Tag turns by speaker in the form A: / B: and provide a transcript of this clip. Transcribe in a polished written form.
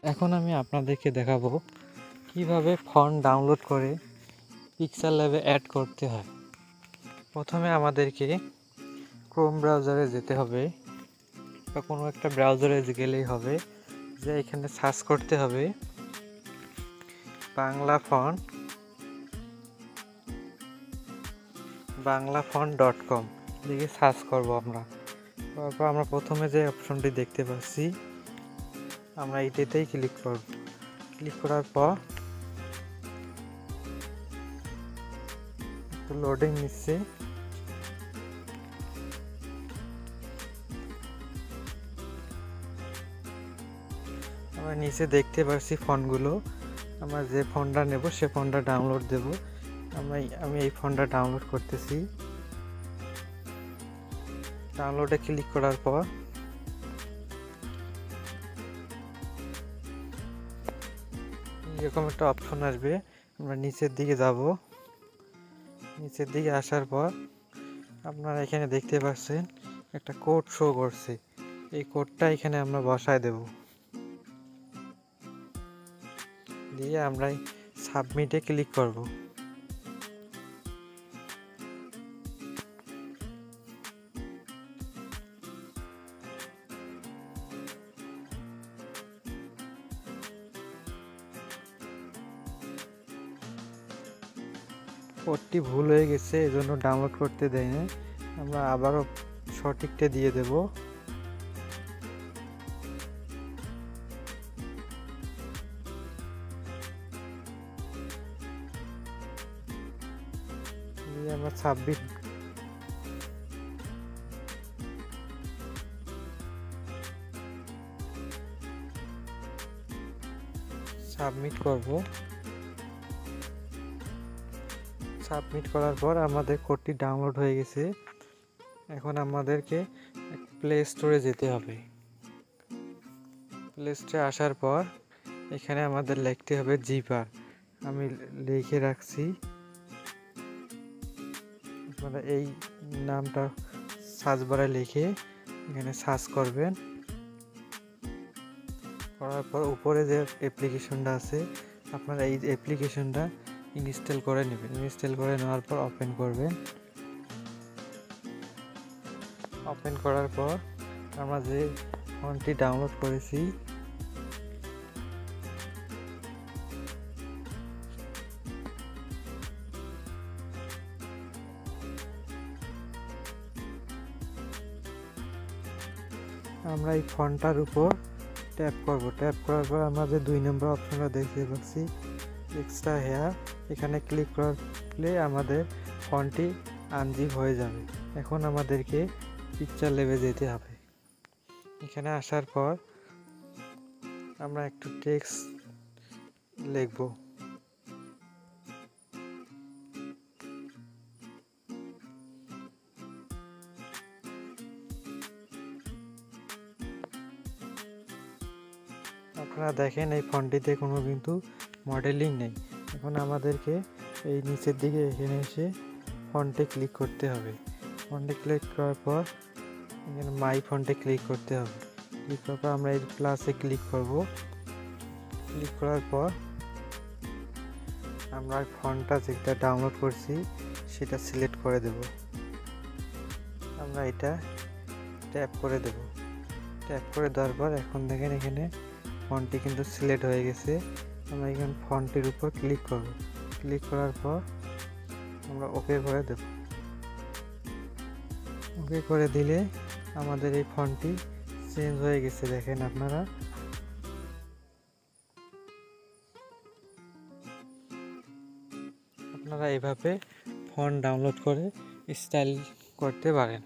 A: এখন আমি আপনাদেরকে দেখাবো কিভাবে ফন্ট ডাউনলোড করে পিক্সেলল্যাবে অ্যাড করতে হয়। প্রথমে আমাদেরকে ক্রোম ব্রাউজারে যেতে হবে বা কোনো একটা ব্রাউজারে গেলেই হবে, যে এখানে সার্চ করতে হবে বাংলাফন্ট.com লিখে সার্চ করব আমরা। তারপর আমরা প্রথমে যে অপশনটি দেখতে পাচ্ছি আমরা এইটাতেই ক্লিক করব। ক্লিক করার পর একটু লোডিং নিচ্ছে। আমরা নিচে দেখতে পাচ্ছি ফন্টগুলো। আমরা যে ফন্টটা নেব সে ফন্টটা ডাউনলোড দেব। আমি এই ফন্টটা ডাউনলোড করতেছি। ডাউনলোডে ক্লিক করার পর এরকম একটা অপশন আসবে। আমরা নিচের দিকে যাব। নিচের দিকে আসার পর আপনারা এখানে দেখতে পাচ্ছেন একটা কোড শো করছে। এই কোডটা এখানে আমরা বসায় দেব। দিয়ে আমরা সাবমিটে ক্লিক করব। কোডটি ভুল হয়ে গেছে, এজন্য ডাউনলোড করতে দেয় না। আমরা আবারও সঠিকটা দিয়ে দেব। দিয়ে আমরা সাবমিট করব। সাবমিট করার পর আমাদের কোডটি ডাউনলোড হয়ে গেছে। এখন আমাদেরকে প্লে স্টোরে যেতে হবে। প্লে স্টোরে আসার পর এখানে আমাদের লিখতে হবে জিপার। আমি লিখে রাখছি, আপনারা এই নামটা সার্চ বারে লিখে এখানে সার্চ করবেন। করার পর উপরে যে অ্যাপ্লিকেশনটা আছে আপনারা এই অ্যাপ্লিকেশনটা ইনস্টল করে নেবেন। ইনস্টল করে নেওয়ার পর ওপেন করবেন। ওপেন করার পর আমরা যে ফন্টটি ডাউনলোড করেছি আমরা এই ফন্টটার উপর ট্যাপ করব। ট্যাপ করার পর আমরা যে 2 নম্বর অপশনটা দেখতে পাচ্ছি এক্সট্রা হেয়ার, এখানে ক্লিক করলে আমাদের ফন্টটি আনজিপ হয়ে যাবে। এখন আমাদেরকে পিকচারল্যাবে যেতে হবে। এখানে আসার পর আমরা একটু টেক্সট লিখব। আপনারা দেখেন এই ফন্টটিতে কোনো কিন্তু মডেলিং নেই। এখন আমাদেরকে এই নিচের দিকে এখানে এসে ফন্টে ক্লিক করতে হবে। ফন্টে ক্লিক করার পর এখানে মাই ফন্টে ক্লিক করতে হবে। ক্লিক করার পর আমরা এই প্লাসে ক্লিক করব। ক্লিক করার পর আমরা ফন্টটা যেটা ডাউনলোড করছি সেটা সিলেক্ট করে দেব। আমরা এটা ট্যাপ করে দেব। ট্যাপ করে দেওয়ার পর এখন দেখেন এখানে ফন্টটি কিন্তু সিলেক্ট হয়ে গেছে। আমরা এখানে ফন্টের উপর ক্লিক করব। ক্লিক করার পর আমরা ওকে করে দেব। ওকে করে দিলে আমাদের এই ফন্টটি চেঞ্জ হয়ে গেছে। দেখেন আপনারা এইভাবে ফন্ট ডাউনলোড করে স্টাইল করতে পারেন।